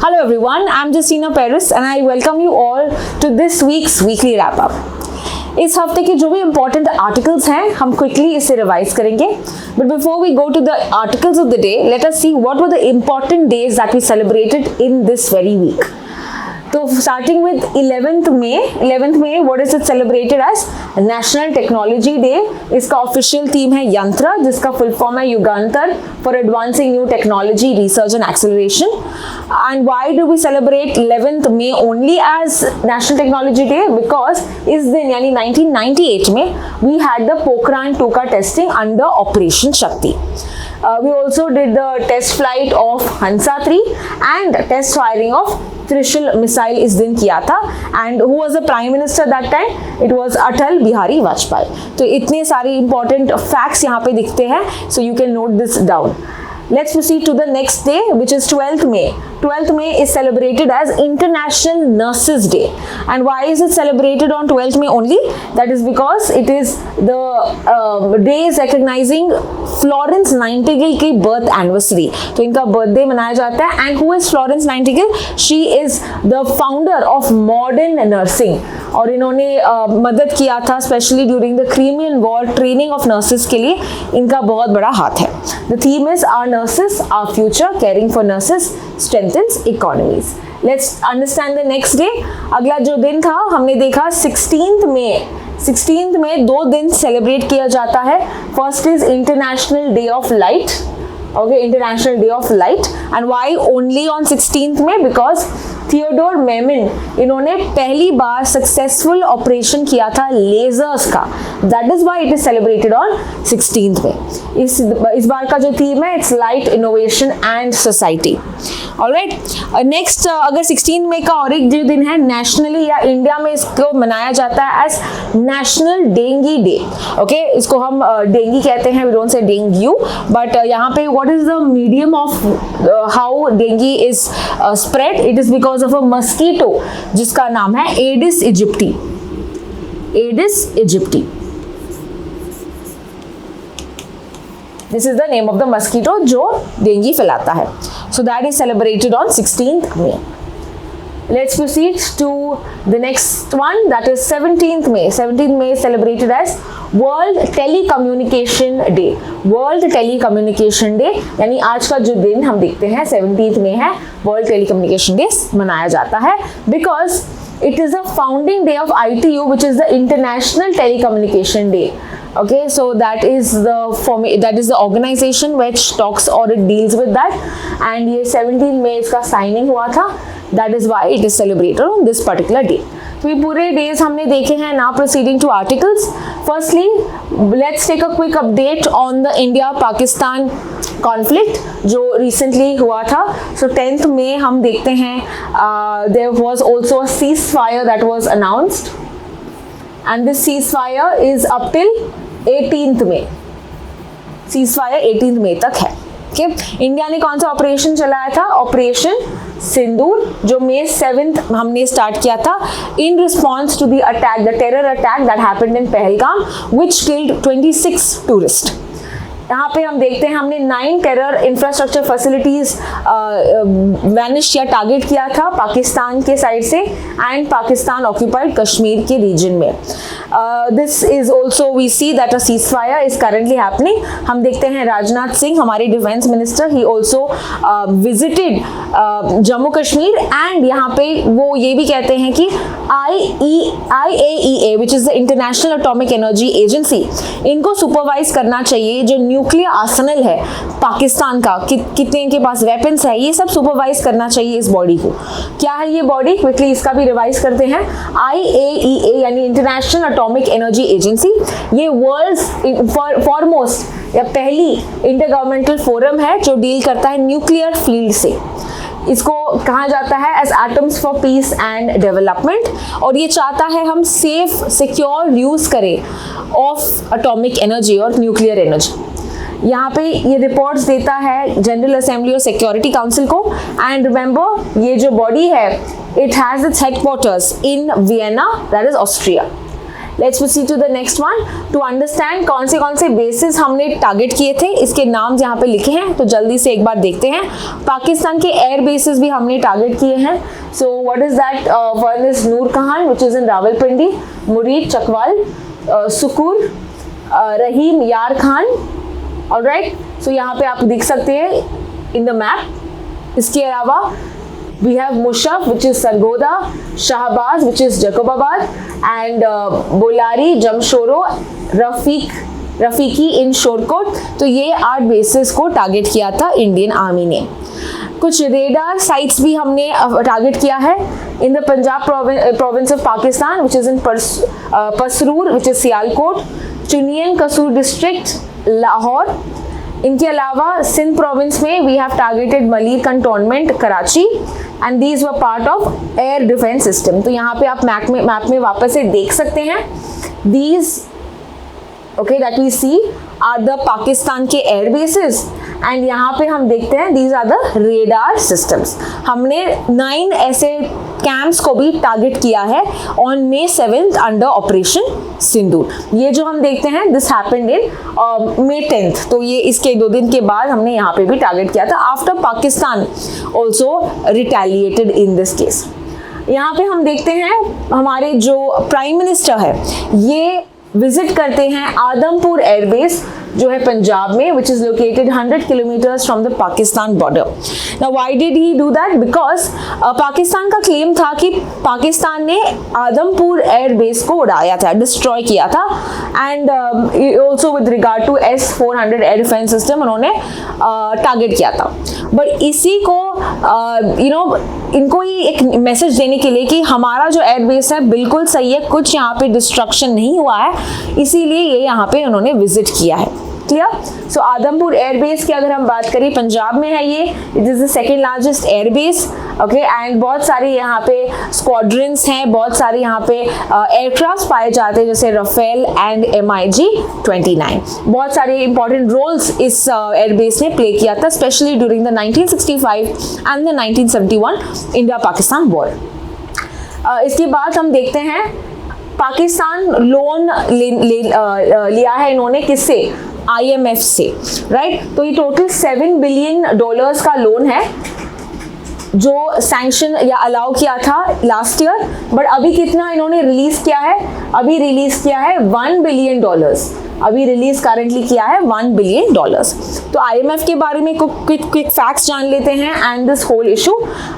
Hello everyone, I'm Justina Paris and I welcome you all to this week's weekly wrap up. इस हफ्ते के जो भी important articles हैं हम quickly इसे revise करेंगे. But before we go to the articles of the day, let us see what were the important days that we celebrated in this very week. तो starting with 11th May, what is it celebrated as? National Technology Day. इसका official theme है यंत्र, जिसका full form है युगांतर for advancing new technology, research and acceleration. And why do we celebrate 11th May only as National Technology Day? Because इस दिन यानी 1998 में we had the Pokhran 2 का testing under Operation Shakti. We also did the test flight of Hansa 3 and test firing of Trishul missile इस दिन किया था. And who was the Prime Minister that time? It was Atal Bihari Vajpayee. तो इतने सारे important facts यहाँ पे दिखते हैं. So you can note this down. Let's proceed to the next day, which is 12th May. 12th May is celebrated as International Nurses Day. And why is it celebrated on 12th May only? That is because it is the day is recognizing Florence Nightingale की birth anniversary. तो इनका birthday मनाया जाता है. And who is Florence Nightingale? She is the founder of modern nursing. और इन्होंने मदद किया था specially during the Crimean war training of nurses के लिए इनका बहुत बड़ा हाथ है. The theme is our nurses our future, caring for nurses strengthens economies. Let's understand the next day. अगला जो दिन था हमने देखा 16th में 2 दिन सेलिब्रेट किया जाता है. First is international day of light. Okay, International Day of Light. And why only on 16th May? Because Theodore Maiman इन्होंने पहली बार सक्सेसफुल ऑपरेशन किया था लेजर्स का. That is why it is celebrated on 16th May. इस बार का जो थीम है it's light, innovation and society. Alright, next अगर 16th मई का और एक जो दिन है नेशनली या इंडिया में इसको मनाया जाता है as national dengue day. Okay, इसको हम डेंगी कहते हैं, we don't say dengue. But यहाँ पे what is the medium of how dengue is spread? It is because of a mosquito जिसका नाम है Aedes aegypti. Aedes aegypti. This is the name of the mosquito जो dengue फैलाता है. So that is celebrated on 16th May. Let's proceed to the next one, that is 17th May. 17th May is celebrated as World Telecommunication Day. World Telecommunication Day यानी आज का जो दिन हम देखते हैं 17th में है World Telecommunication Day मनाया जाता है because it is the founding day of ITU, which is the International Telecommunication Day. Okay, so that is the organization which talks or it deals with that. And ये 17th May इसका signing हुआ था. That is why it is celebrated on this particular day. तो ये पूरे days हमने देखे हैं. Now proceeding to articles. Firstly, let's take a quick update on the India-Pakistan conflict जो recently हुआ था. So 10th May हम देखते हैं there was also a ceasefire that was announced. And this ceasefire is up till 18th May. ceasefire 18th May तक है. Okay? India ने कौन सा ऑपरेशन चलाया था? ऑपरेशन सिंदूर, जो May 7th हमने स्टार्ट किया था in response to the terror attack that happened in Pahalgam, which killed 26 tourists. यहाँ पे हम देखते हैं हमने 9 टेरर इंफ्रास्ट्रक्चर फैसिलिटीज वैनिश या टारगेट किया था पाकिस्तान के साइड से एंड पाकिस्तान ऑक्यूपाइड कश्मीर के रीजन में. This is also we see that a ceasefire is currently happening. हम देखते हैं राजनाथ सिंह हमारे defence minister, he also visited Jammu Kashmir and यहाँ पे वो ये भी कहते हैं कि IAEA which is the international atomic energy agency, इनको सुपरवाइज करना चाहिए. जो न्यूक्लियर आर्सेनल है पाकिस्तान का, कितने इनके पास वेपन्स है, ये सब सुपरवाइज करना चाहिए इस बॉडी को. क्या है ये बॉडी? क्विकली इसका भी रिवाइज करते हैं. IAEA यानी इंटरनेशनल एटॉमिक एनर्जी एजेंसी. ये वर्ल्ड फॉरमोस्ट या पहली इंटरगवर्नमेंटल फोरम है जो डील करता है न्यूक्लियर फील्ड से. इसको कहा जाता है as atoms for peace and development. और ये चाहता है हम सेफ सिक्योर यूज करें ऑफ एटॉमिक एनर्जी और न्यूक्लियर एनर्जी. यहाँ पे ये रिपोर्ट्स देता है जनरल असेंबली और सिक्योरिटी काउंसिल को. एंड रिमेंबर ये जो बॉडी है it has its headquarters in Vienna, that is Austria. Let's proceed to the next one to understand कौन से बेसिस हमने टारगेट किए थे, इसके नाम यहाँ पे लिखे हैं तो जल्दी से एक बार देखते हैं। पाकिस्तान के एयर बेसिस भी हमने टारगेट किए हैं। So what is that? One is Nur Khan which is in Rawalpindi, Murid Chakwal, Sukkur, रहीम यार खान। ऑलराइट, सो यहाँ पे आप देख सकते हैं इन द मैप। इसके अलावा we have Mushaf which is Sargoda, Shahbaz which is Jacobabad and Bolari, Jamshoro, Rafiqui in Shorkot. तो ये 8 बेसिस को टारगेट किया था इंडियन आर्मी ने। कुछ रेडार साइट्स भी हमने टारगेट किया है in the Punjab province of Pakistan which is in Pasrur which is Sialkot, Chunian Kasur district Lahore. इनके अलावा सिंध प्रोविंस में we have targeted Malir cantonment Karachi and these were part of air defence system. तो यहाँ पे आप मैप में वापस से देख सकते हैं these okay that we see are the Pakistan के एयर बेसिस एंड यहाँ पे हम देखते हैं these are the radar systems। हमने 9 ऐसे कैंप्स को भी टारगेट किया है on May 7th under operation Sindoor. ये जो हम देखते हैं this happened in May 10th, तो ये इसके 2 दिन के बाद हमने यहाँ पे भी टारगेट किया था after Pakistan also retaliated in this case. यहाँ पे हम देखते हैं हमारे जो प्राइम मिनिस्टर है ये विजिट करते हैं आदमपुर एयरबेस जो है पंजाब में which is located 100 kilometres from the Pakistan border. Now why did he do that? Because Pakistan का क्लेम था कि पाकिस्तान ने आदमपुर एयरबेस को उड़ाया था, डिस्ट्रॉय किया था and also with regard to S-400 air defence system उन्होंने टारगेट किया था। बट इसी को इनको ही एक मैसेज देने के लिए कि हमारा जो एयरबेस है बिल्कुल सही है, कुछ यहाँ पे डिस्ट्रक्शन नहीं हुआ है, इसीलिए ये यहाँ पे उन्होंने विजिट किया है। क्लियर? सो आदमपुर एयरबेस की अगर हम बात करें पंजाब में है ये, it is the second largest airbase. Okay, and बहुत सारे यहाँ पे स्क्वाड्रंस हैं, बहुत सारे यहाँ पे एयरक्राफ्ट पाए जाते हैं जैसे राफेल एंड MiG-29। बहुत सारे इंपॉर्टेंट रोल्स इस एयरबेस ने प्ले किया था specially during the 1965 and the 1971 India Pakistan war. इसके बाद हम देखते हैं पाकिस्तान लोन लिया है इन्होंने किससे? IMF से, राइट? तो ये टोटल $7 बिलियन का लोन है जो सैंक्शन या अलाउ किया था लास्ट ईयर, बट अभी कितना इन्होंने रिलीज किया है? अभी रिलीज किया है $1 बिलियन। अभी रिलीज करंटली किया है $1 बिलियन। तो IMF के बारे में क्विक फैक्ट्स जान लेते हैं and this whole issue.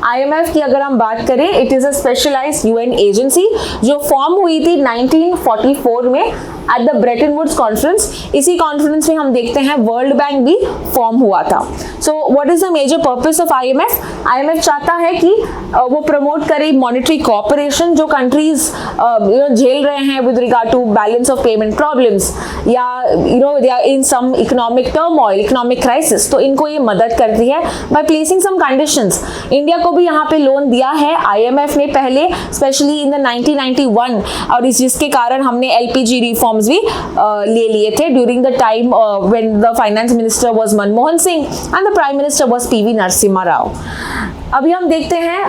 IMF की अगर हम बात करें, it is a specialised UN agency जो फॉर्म हुई थी 1944 में at the Bretton Woods conference. इसी कॉन्फ्रेंस में हम देखते हैं वर्ल्ड बैंक भी फॉर्म हुआ था। So what is the major purpose of IMF? IMF चाहता है कि वो प्रमोट करे मॉनेटरी कोऑपरेशन जो कंट्रीज झेल रहे हैं with regard to balance of payment problems या they are in some economic turmoil, economic crisis. तो इनको ये मदद करती है by placing some conditions. India को भी यहाँ पे लोन दिया है IMF ने पहले, स्पेशली इन द 1991, और जिसके कारण हमने LPG रिफॉर्म्स भी ले लिए थे during the time when the finance minister was Manmohan Singh and the prime minister was PV Narasimha Rao. अभी हम देखते हैं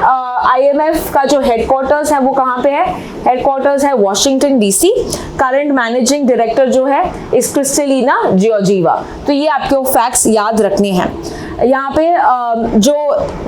IMF का जो हेडक्वार्टर्स है वो कहाँ पे है? हेडक्वार्टर्स है Washington DC। Current managing director जो है इस क्रिस्टलिना जियोर्जीवा। तो ये आपको फैक्ट्स याद रखने हैं। यहाँ पे जो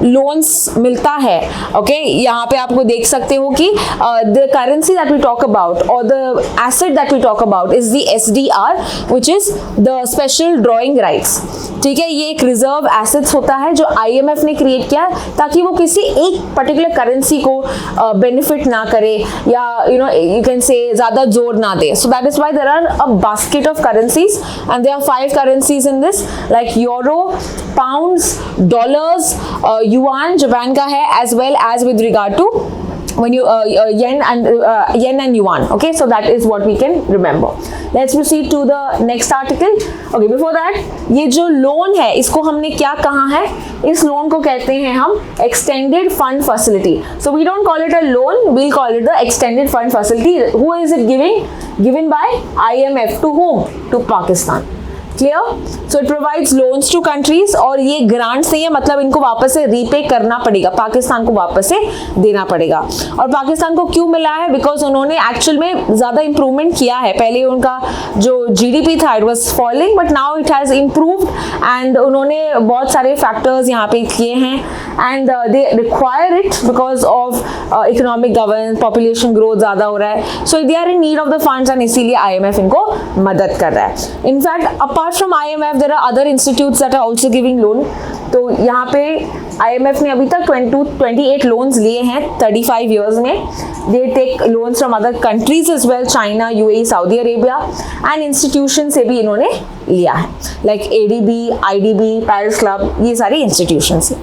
लोन्स मिलता है, ओके, यहाँ पे आपको देख सकते हो कि the currency that we talk about और the asset that we talk about is the SDR which is the special drawing rights. ठीक है, ये एक रिजर्व एसेट्स होता है जो IMF ने क्रिएट किया ताकि वो किसी एक पर्टिकुलर करेंसी को बेनिफिट ना करे या you can say ज़्यादा जोर ना दे। So that is why there are a basket of currencies and there are 5 currencies in this like euro, pounds, dollars, yuan Japan का है, as well as with regard to when you yen and yuan. Okay, so that is what we can remember. Let's proceed to the next article. Okay, before that, ये जो loan है इसको हमने क्या कहा है? इस लोन को कहते हैं हम extended fund facility. So we don't call it a loan, we'll call it the extended fund facility. Who is it giving? Given by IMF to whom? To Pakistan. Clear? So it provides loans to countries, और ये grants नहीं है, मतलब इनको वापस से repay करना पड़ेगा, पाकिस्तान को वापस से देना पड़ेगा। और पाकिस्तान को क्यों मिला है? बिकॉज उन्होंने एक्चुअल में ज्यादा इंप्रूवमेंट किया है। पहले उनका जो जीडीपी था it was falling, but now it has improved, and उन्होंने बहुत सारे फैक्टर्स यहाँ पे किए हैं, and they require it because of economic governance, population growth ज्यादा हो रहा है, so they are in need of the funds, and इसीलिए IMF इनको मदद कर रहा है। In fact apart from IMF there are other institutes that are also giving loan. तो यहाँ पे IMF ने अभी तक 28 लोन्स लिए हैं 35 years में। They take loans from other countries as well, China, UAE, Saudi Arabia, and institution से भी इन्होंने लिया है, like ADB, IDB, Paris club, ये सारी इंस्टीट्यूशन से।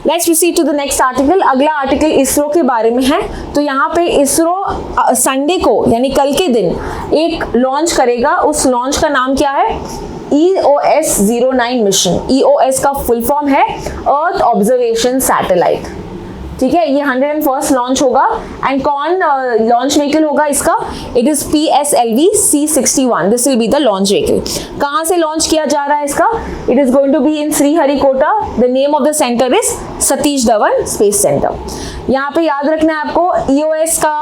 Let's proceed to the next article. अगला आर्टिकल इसरो के बारे में है। तो यहाँ पे इसरो संडे को यानी कल के दिन एक लॉन्च करेगा। उस लॉन्च का नाम क्या है? EOS-09 mission. EOS का फुल फॉर्म है अर्थ ऑब्जर्वेशन सैटेलाइट। ठीक है, ये 101st लॉन्च होगा। एंड कौन लॉन्च व्हीकल होगा इसका? It is PSLV C61। This will be the launch vehicle. कहाँ से लॉन्च किया जा रहा है इसका? It is going to be in Sriharikota. The name of the centre is Satish Dhawan space centre. यहाँ पे याद रखना है आपको EOS का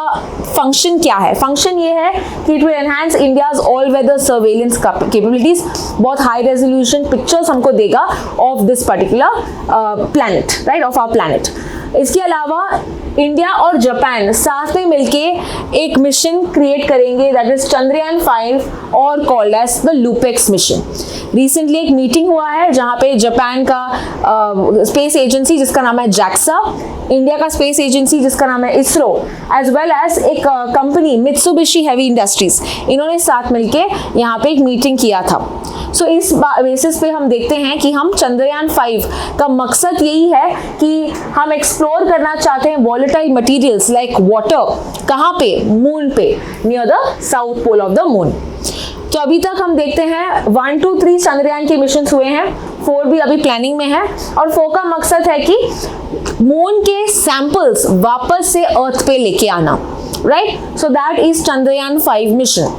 फंक्शन क्या है। फंक्शन ये है कि it will enhance India's all weather surveillance capabilities. बहुत हाई रेजोल्यूशन पिक्चर्स हमको देगा of this particular planet, right, of our planet. इसके अलावा इंडिया और जापान साथ में मिलके एक मिशन क्रिएट करेंगे, दैट इज चंद्रयान 5 और called as the LUPEX mission. Recently एक मीटिंग हुआ है जहां पे जापान का स्पेस एजेंसी जिसका नाम है JAXA, इंडिया का स्पेस एजेंसी जिसका नाम है इसरो, एज वेल एज एक कंपनी मित्सुबिशी हेवी इंडस्ट्रीज, इन्होंने साथ मिलके यहाँ पे एक मीटिंग किया था। सो इस बेसिस पे हम देखते हैं कि हम चंद्रयान 5 का मकसद यही है कि हम एक्सप्लोर करना चाहते हैं वॉलेटाइल मटेरियल्स लाइक वाटर। कहाँ पे? मून पे, near the south pole of the moon. तो अभी तक हम देखते हैं 1, 2, 3 चंद्रयान के मिशन हुए हैं, 4 भी अभी प्लानिंग में है। और 4 का मकसद है कि मून के सैंपल्स वापस से अर्थ पे लेके आना, right. So that is Chandrayaan 5 mission.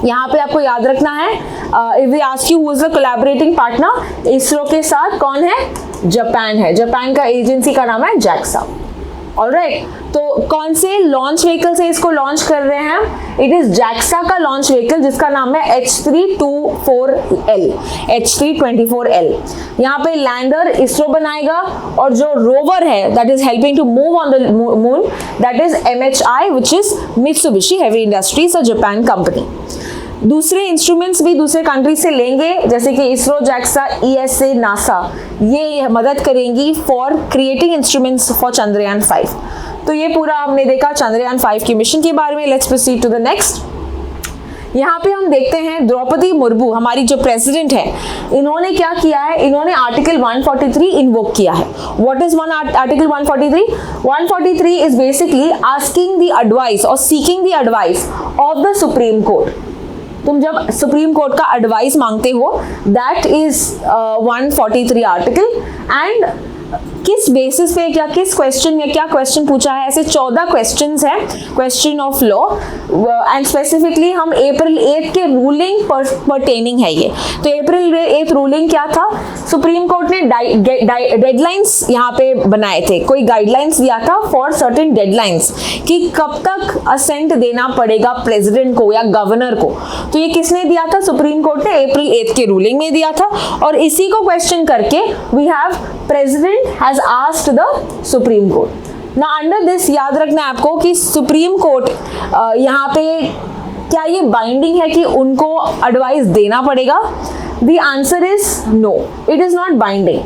यहाँ पे आपको याद रखना है, if we ask you who is the collaborating partner, ISRO के साथ कौन है? जापान है। जापान का एजेंसी का नाम है JAXA। ऑलराइट, तो कौन से लॉन्च व्हीकल से इसको लॉन्च कर रहे हैं? इट इज JAXA का लॉन्च व्हीकल जिसका नाम है H324L, H324L। यहाँ पे लैंडर इसरो बनाएगा, और जो रोवर है that is helping to move on the moon, that is MHI, which is Mitsubishi heavy industries, a Japan company. दूसरे इंस्ट्रूमेंट्स भी दूसरे कंट्री से लेंगे, जैसे कि इसरो, JAXA, ESA, NASA, ये मदद करेंगी for creating instruments for Chandrayaan 5। तो ये पूरा हमने देखा चंद्रयान 5 की मिशन के बारे में। Let's proceed to the next. यहाँ पे हम देखते हैं द्रौपदी मुर्मू, हमारी जो प्रेसिडेंट है, इन्होंने क्या किया है? इन्होंने आर्टिकल 143 इन्वोक किया है। What is article 143? 143 is basically asking the advice और seeking the advice of the supreme court. तुम जब सुप्रीम कोर्ट का एडवाइस मांगते हो, दैट इज 143 आर्टिकल। एंड किस बेसिस पे, क्या किस क्वेश्चन में क्या क्वेश्चन पूछा है? ऐसे 14 क्वेश्चंस हैं, question of law, and specifically हम अप्रैल 8 के रूलिंग परटेनिंग है ये। तो अप्रैल 8 रूलिंग क्या था? सुप्रीम कोर्ट ने डेडलाइंस यहाँ पे बनाए थे, कोई गाइडलाइंस दिया था फॉर सर्टेन डेडलाइंस कि कब तक असेंट देना पड़ेगा प्रेसिडेंट को या गवर्नर को। तो ये किसने दिया था? सुप्रीम कोर्ट ने अप्रैल 8 के रूलिंग में दिया था, और इसी को क्वेश्चन करके we have president has asked the Supreme Court. Now under this याद रखना है आपको कि सुप्रीम कोर्ट यहाँ पे क्या ये बाइंडिंग है कि उनको एडवाइस देना पड़ेगा? The answer is no, it is not binding.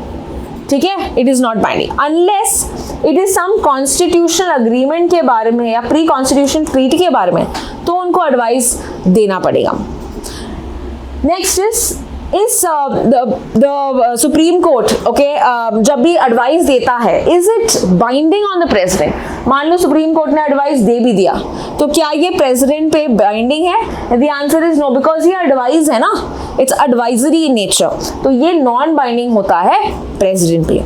ठीक है, it is not binding unless it is some constitutional agreement के बारे में या प्री कॉन्स्टिट्यूशन ट्रीटी के बारे में, तो उनको एडवाइस देना पड़ेगा। Next is supreme court, okay, जब भी एडवाइस देता है, is it binding on the president? मान लो सुप्रीम कोर्ट ने एडवाइस दे भी दिया, तो क्या ये प्रेसिडेंट पे बाइंडिंग है? The answer is no, because ये एडवाइस है ना, इट्स एडवाइजरी इन नेचर, तो ये नॉन बाइंडिंग होता है प्रेसिडेंट पे।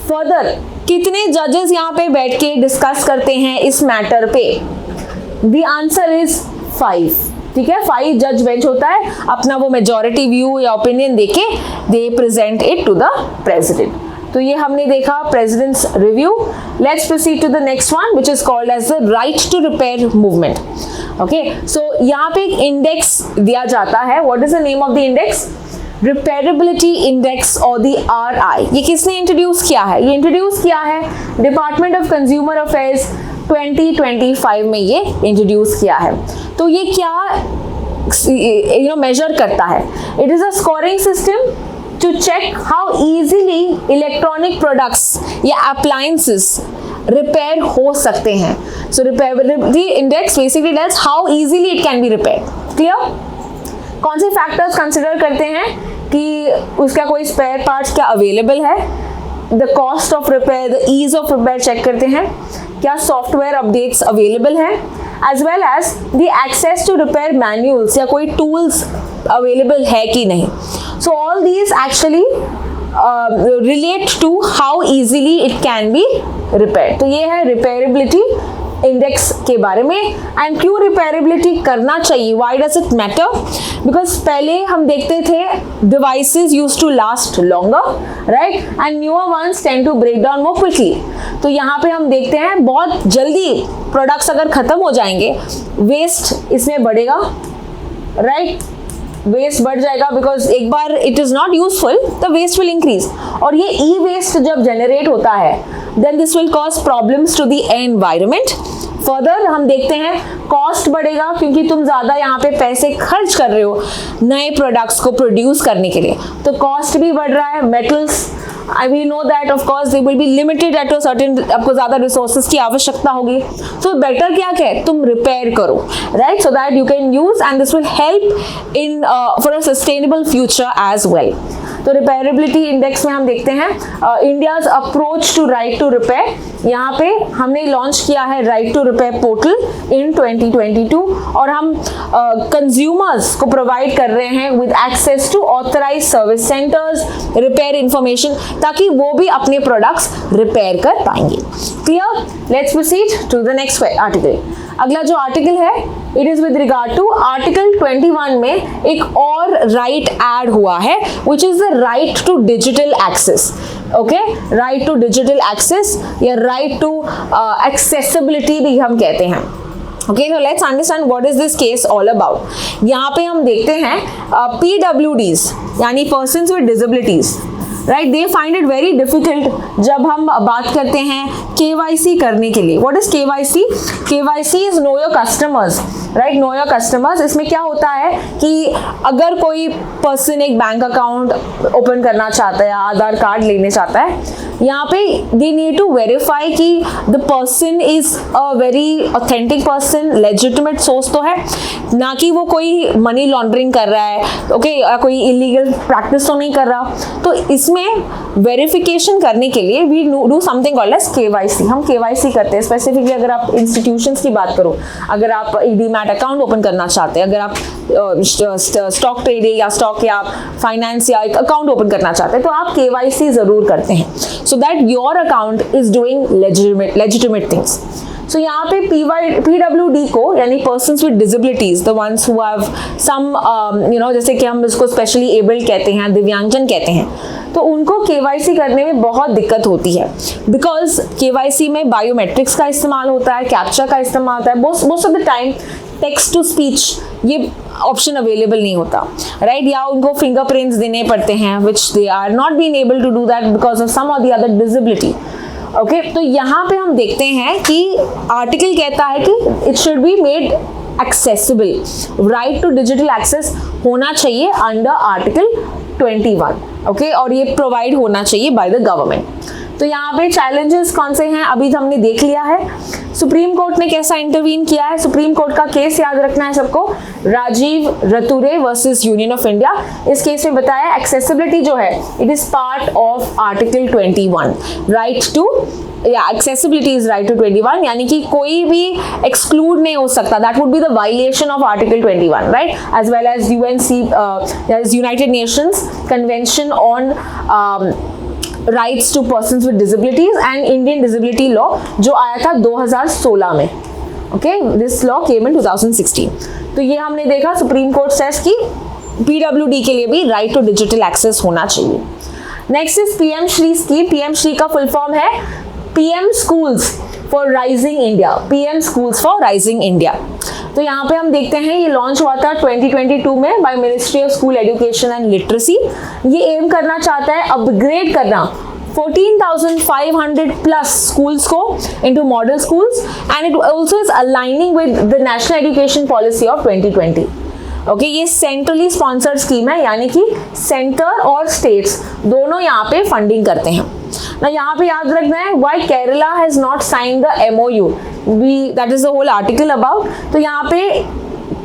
फर्दर, कितने जजेस यहाँ पे बैठ के डिस्कस करते हैं इस मैटर पे? The answer is 5। ठीक है, 5 जज बेंच होता है, अपना वो मेजॉरिटी व्यू या ओपिनियन देके they present it to the president. तो ये हमने देखा president's review. Let's proceed to the next one which is called as the right to repair movement. Okay, so यहाँ पे एक इंडेक्स दिया जाता है। What is the name of the index? Reparability index और द RI। ये किसने introduce किया है? ये इंट्रोड्यूस किया है डिपार्टमेंट ऑफ कंज्यूमर अफेयर्स 2025 में ये इंट्रोड्यूस किया है। तो ये क्या मेजर करता है? It is a scoring system to check how easily electronic products या appliances repair हो सकते हैं। So repairability index basically tells how easily it can be repaired. Clear? कौन से फैक्टर्स कंसिडर करते हैं कि उसका कोई स्पेयर पार्ट्स क्या अवेलेबल है, the cost of repair, the ease of repair check करते हैं, क्या सॉफ्टवेयर अपडेट्स अवेलेबल हैं, as well as the access to repair manuals या कोई टूल्स अवेलेबल है कि नहीं। So all these actually relate to how easily it can be repaired. तो ये है repairability index के बारे में। एंड क्यों repairability करना चाहिए? Why does it matter? Because पहले हम देखते थे devices used to last longer, right? And newer ones tend to break down more quickly. तो यहाँ पे हम देखते हैं बहुत जल्दी products अगर खत्म हो जाएंगे, waste इसमें बढ़ेगा, right? वेस्ट बढ़ जाएगा बिकॉज एक बार it is not useful, the waste will increase. और ये ई वेस्ट जब जनरेट होता है then this will cause problems to the environment. Further हम देखते हैं कॉस्ट बढ़ेगा क्योंकि तुम ज्यादा यहाँ पे पैसे खर्च कर रहे हो नए प्रोडक्ट्स को प्रोड्यूस करने के लिए, तो कॉस्ट भी बढ़ रहा है। Metals, we know that of course they will be limited at a certain, आपको ज़्यादा resources की आवश्यकता होगी, so better क्या है तुम रिपेयर करो, right, so that you can use and this will help in for a sustainable future as well। तो रिपेयरेबिलिटी इंडेक्स में हम देखते हैं India's approach to right to repair. यहाँ पे हमने लॉन्च किया है right to repair portal in 2022 और हम कंज्यूमर्स को प्रोवाइड कर रहे हैं with access to authorise service centres, repair information, ताकि वो भी अपने प्रोडक्ट्स रिपेयर कर पाएंगे। Clear? Let's proceed to the next article. अगला जो आर्टिकल है it is with regard to article 21 में एक और राइट ऐड हुआ है which is the right to digital access. Okay, right to digital access या राइट टू एक्सेसिबिलिटी भी हम कहते हैं। Okay, so let's understand what is this case all about। यहाँ पे हम देखते हैं PWDs यानी persons with disabilities, right, they find it very difficult जब हम बात करते हैं KYC करने के लिए। What is KYC? KYC is know your customers, right, know your customers. इसमें क्या होता है कि अगर कोई पर्सन एक बैंक अकाउंट ओपन करना चाहता है, आधार कार्ड लेने चाहता है, यहाँ पे दे नीड टू वेरीफाई कि the person is a very authentic person, legitimate source तो है, ना कि वो कोई मनी लॉन्ड्रिंग कर रहा है, ओके, कोई इलीगल प्रैक्टिस तो नहीं कर रहा। तो इसमें वेरिफिकेशन करने के लिए we do something called as KYC। हम KYC करते हैं। स्पेसिफिकली अगर आप इंस्टीट्यूशंस की बात करो, अगर आप डीमैट अकाउंट ओपन करना चाहते हैं, अगर आप स्टॉक ट्रेडिंग या स्टॉक या फाइनेंस या एक अकाउंट ओपन करना चाहते हैं, तो आप KYC जरूर करते हैं so that your account is doing legitimate things। So यहाँ पे PWD को यानी persons with disabilities, the ones who have some जैसे कि हम इसको specially abled कहते हैं, दिव्यांगजन कहते हैं, तो उनको KYC करने में बहुत दिक्कत होती है बिकॉज KYC में बायोमेट्रिक्स का इस्तेमाल होता है, कैप्चा का इस्तेमाल होता है, most of the time text to speech ये ऑप्शन अवेलेबल नहीं होता, राइट, या उनको फिंगरप्रिंट्स देने पड़ते हैं which they are not been able to do that because of some और द अदर डिसेबिलिटी। ओके, तो यहाँ पे हम देखते हैं कि आर्टिकल कहता है कि it should be made accessible, right to digital access होना चाहिए अंडर आर्टिकल 21, ओके, और ये प्रोवाइड होना चाहिए बाय द गवर्नमेंट। तो यहाँ पे चैलेंजेस कौन से हैं अभी हमने देख लिया है। सुप्रीम कोर्ट ने कैसा इंटरवीन किया है, सुप्रीम कोर्ट का केस याद रखना है सबको, Rajive Raturi versus Union of India. इस केस में बताया एक्सेसिबिलिटी जो है it is part of article 21, right to या एक्सेसिबिलिटी इज राइट टू 21, यानी कि कोई भी एक्सक्लूड नहीं हो सकता, that would be the violation of article 21, right, as well as United Nations convention on rights to persons with disabilities and Indian disability law जो आया था 2016 में। ओके, दिस लॉ केम इन 2016। तो ये हमने देखा सुप्रीम कोर्ट सेस की पीडब्ल्यूडी के लिए भी राइट टू डिजिटल एक्सेस होना चाहिए। Next is PM Shri scheme. PM Shri का फुल फॉर्म है PM schools for rising India, PM schools for rising India. तो यहाँ पे हम देखते हैं ये लॉन्च हुआ था 2022 में by ministry of school education and literacy. ये एम करना चाहता है अपग्रेड करना 14,500 plus schools को into model schools, and it also is aligning with the national education policy of 2020। Okay, ये सेंट्रली स्पॉन्सर्ड स्कीम है, यानी कि सेंटर और स्टेट्स दोनों यहाँ पे फंडिंग करते हैं ना। यहाँ पे याद रखना है why Kerala has not sign the MOU, that is the whole article about. तो यहाँ पे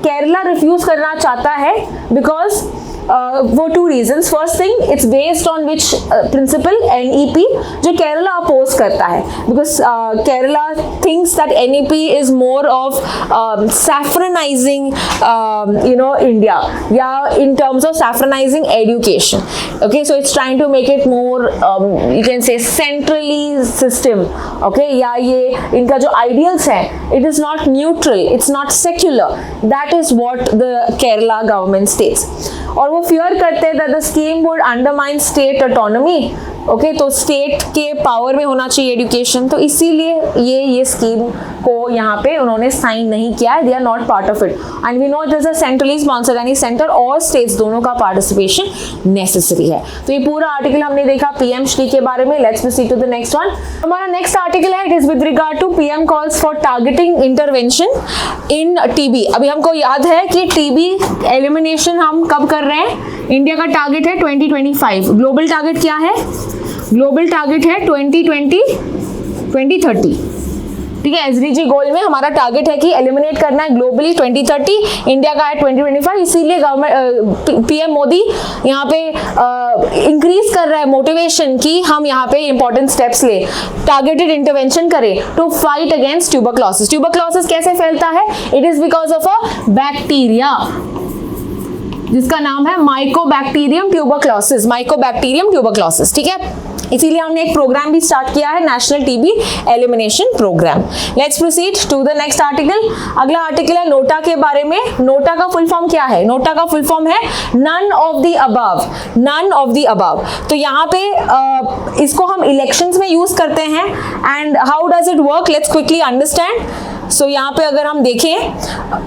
केरला रिफ्यूज करना चाहता है बिकॉज वो two reasons. First thing, it's based on which principle NEP, जो केरला अपोज करता है, because Kerala thinks that NEP is more of saffronising India, या in terms of saffronising education. Okay, so it's trying to make it more you can say centrally system. Okay, या ये इनका जो ideals है, it is not neutral, it's not secular, that is what the Kerala government states. और वो fear करते हैं that the scheme would undermine state autonomy. Okay, तो स्टेट के पावर में होना चाहिए एजुकेशन, तो इसीलिए ये स्कीम को यहाँ पे उन्होंने साइन नहीं किया है। They are not part of it, and we know it is a centrally sponsored, यानी सेंटर और स्टेट्स दोनों का पार्टिसिपेशन नेसेसरी है। तो ये पूरा आर्टिकल हमने देखा पीएम श्री के बारे में। Let's proceed to the next one. हमारा नेक्स्ट आर्टिकल है, it is with regard to PM calls for targeting intervention in TB. अभी हमको याद है कि टीबी एलिमिनेशन हम कब कर रहे हैं? इंडिया का टारगेट है 2025। ग्लोबल टारगेट क्या है? ग्लोबल टारगेट है 2030। ठीक है, SDG गोल में हमारा टारगेट है कि एलिमिनेट करना है ग्लोबली 2030, इंडिया का है 2025। इसीलिए गवर्नमेंट PM मोदी यहाँ पे इंक्रीज कर रहा है मोटिवेशन कि हम यहाँ पे इंपॉर्टेंट स्टेप्स ले, टारगेटेड इंटरवेंशन करें to fight against tuberculosis. Tuberculosis कैसे फैलता है? It is because of a bacteria जिसका नाम है माइकोबैक्टीरियम ट्यूबरक्लोसिस, माइकोबैक्टीरियम ट्यूबरक्लोसिस। ठीक है, इसीलिए हमने एक प्रोग्राम भी स्टार्ट किया है, national TB elimination programme. Let's proceed to the next article. अगला आर्टिकल है नोटा के बारे में। नोटा का फुल फॉर्म क्या है? नोटा का फुल फॉर्म है none of the above, none of the above. तो यहाँ पे इसको हम इलेक्शंस में यूज करते हैं, and how does it work, let's quickly understand. So यहाँ पे अगर हम देखें,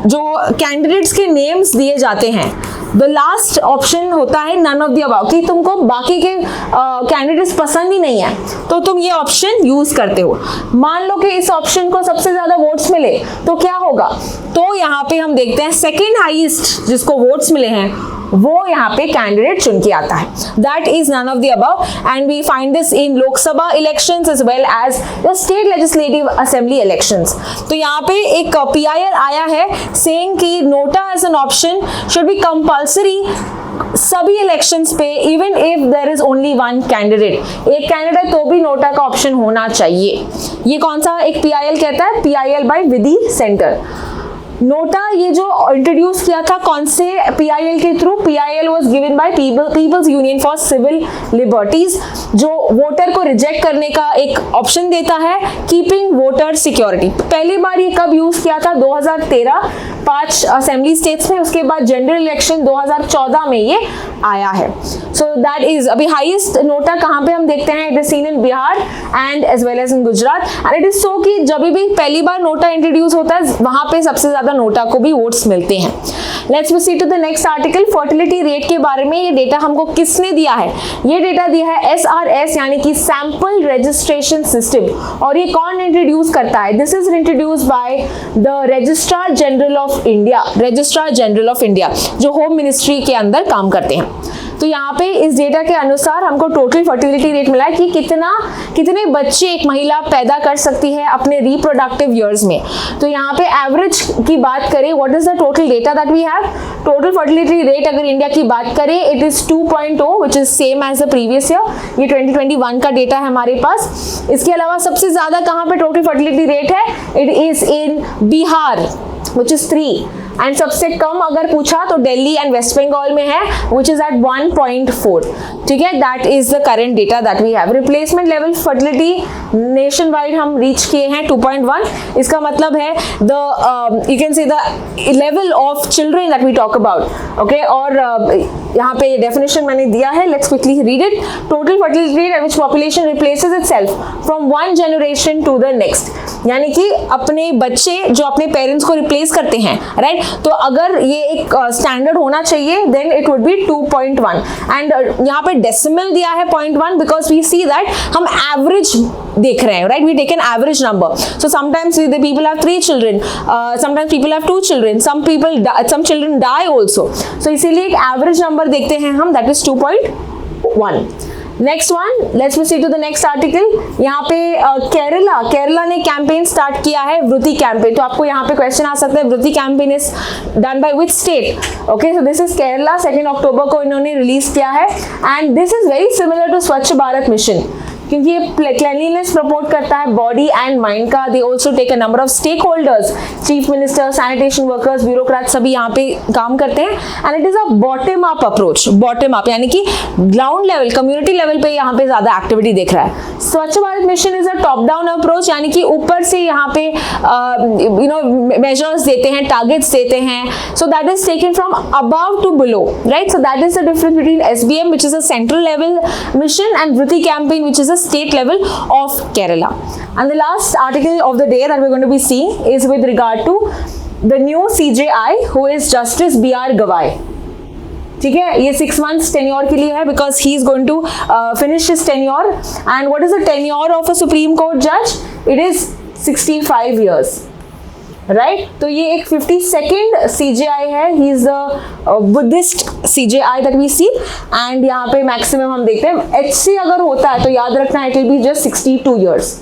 जो कैंडिडेट्स के नेम्स दिए जाते हैं, द लास्ट ऑप्शन होता है नन ऑफ द अबव, कि तुमको बाकी के कैंडिडेट्स पसंद ही नहीं है तो तुम ये ऑप्शन यूज करते हो। मान लो कि इस ऑप्शन को सबसे ज्यादा वोट्स मिले तो क्या होगा? तो यहाँ पे हम देखते हैं सेकेंड हाईएस्ट जिसको वोट्स मिले हैं वो यहाँ पे कैंडिडेट चुन के आता है, that is none of the above, and we find this in Lok Sabha elections as well as the state legislative assembly elections. तो यहाँ पे एक PIL आया है सेइंग कि NOTA as an option should be compulsory सभी इलेक्शंस पे, even if there is only one candidate, एक कैंडिडेट तो भी नोटा का ऑप्शन होना चाहिए। ये कौन सा एक PIL कहता है? PIL by Vidhi centre. NOTA ये जो इंट्रोड्यूस किया था कौन से PIL के through? PIL was given by People's union for civil liberties, जो वोटर को रिजेक्ट करने का एक ऑप्शन देता है, कीपिंग वोटर सिक्योरिटी। पहली बार ये कब यूज किया था? 2013, 5 असेंबली स्टेट्स में। उसके बाद जनरल इलेक्शन 2014 में ये आया है। सो दैट इज अभी हाईएस्ट नोटा कहाँ पे हम देखते हैं? It is seen in Bihar and as well as in Gujarat, and it is so कि जब भी पहली बार नोटा इंट्रोड्यूस होता है वहां पे सबसे ज्यादा नोटा को भी वोट्स मिलते हैं। Let's proceed to the next article. Fertility rate के बारे में ये डेटा हमको किसने दिया है? ये डेटा दिया है SRS यानी कि सैंपल रजिस्ट्रेशन सिस्टम, और ये कौन इंट्रोड्यूस करता है? This is introduce by the registrar general of India, registrar general of India जो होम मिनिस्ट्री के अंदर काम करते हैं। तो यहाँ पे इस डेटा के अनुसार हमको टोटल फर्टिलिटी रेट मिला है कि कितने बच्चे एक महिला पैदा कर सकती है अपने रिप्रोडक्टिव ईयर्स में। तो यहाँ पे एवरेज की बात करें, what is the total data that we have? Total fertility rate अगर इंडिया की बात करें, it is 2.0 which is same as the previous year. ये 2021 का डेटा है हमारे पास। इसके अलावा सबसे ज्यादा कहाँ पे टोटल फर्टिलिटी रेट है? It is in Bihar which is 3, and सबसे कम अगर पूछा तो दिल्ली एंड वेस्ट बंगाल में है, विच इज एट 1.4. ठीक है, that is the current data that we have. Replacement level fertility nation wide हम रीच किए हैं 2.1. इसका मतलब है the you can say the level of children that we talk about. Okay, और यहाँ पे डेफिनेशन मैंने दिया है, let's quickly read it. Total fertility rate at which population replaces itself from one generation to the next. यानी कि अपने बच्चे जो अपने पेरेंट्स को रिप्लेस करते हैं, राइट? तो अगर ये एक स्टैंडर्ड होना चाहिए, then it would be 2.1. And यहाँ पे डेसिमल दिया है 0.1 बिकॉज वी सी दैट हम एवरेज देख रहे हैं, right? We take an average number. So sometimes the people have 3 children, sometimes people have 2 children, some children die also. So इसीलिए एक एवरेज नंबर देखते हैं हम, that is 2.1. Next one, let's proceed to the next article. यहाँ पे केरला ने campaign start किया है, वृत्ति कैंपेन. तो आपको यहाँ पे क्वेश्चन आ सकता है, Vritti campaign is done by which state? Okay, so this is Kerala. 2 अक्टूबर को इन्होंने रिलीज किया है and this is very similar to Swachh Bharat mission, क्योंकि ये क्लेanलीनेस प्रमोट करता है बॉडी एंड माइंड का. They also take a number of stakeholders, chief minister, sanitation workers, bureaucrat सभी यहाँ पे काम करते हैं. And it is a bottom up approach. Bottom up यानी कि ग्राउंड लेवल, कम्युनिटी लेवल पे यहाँ पे ज्यादा एक्टिविटी दिख रहा है. स्वच्छ Bharat mission is a top down approach, यानी कि ऊपर से यहाँ पे यू नो मेजर्स देते हैं, टारगेट्स देते हैं. So that is taken from above to below, right? So that is the difference between SBM, which is a central level mission, and Vritti campaign, which is a state level of Kerala. And the last article of the day that we're going to be seeing is with regard to the new CJI, who is Justice B.R. Gavai. ठीक है, ये 6 months tenure के लिए है because he is going to finish his tenure. And what is the tenure of a Supreme Court judge? It is 65 years. Right? तो ये एक 52nd CJI है. He is the Buddhist CJI that we see. And यहाँ पे maximum हम देखते हैं HC अगर होता है तो याद रखना it will be just 62 years.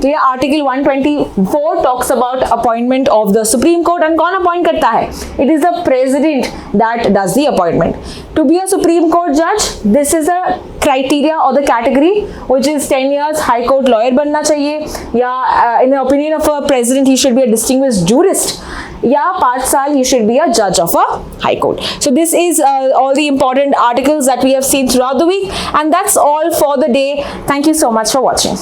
तो ये article 124 talks about appointment of the supreme court. And कौन अपॉइंट करता है? It is the president that does the appointment. To be a supreme court जज, this is a criteria or the category which is 10 years high court lawyer बनना चाहिए, या in the opinion of a president he should be a distinguished jurist, या 5 साल he should be a judge of a high court. So this is all the important articles that we have seen throughout the week, and that's all for the day. Thank you so much for watching.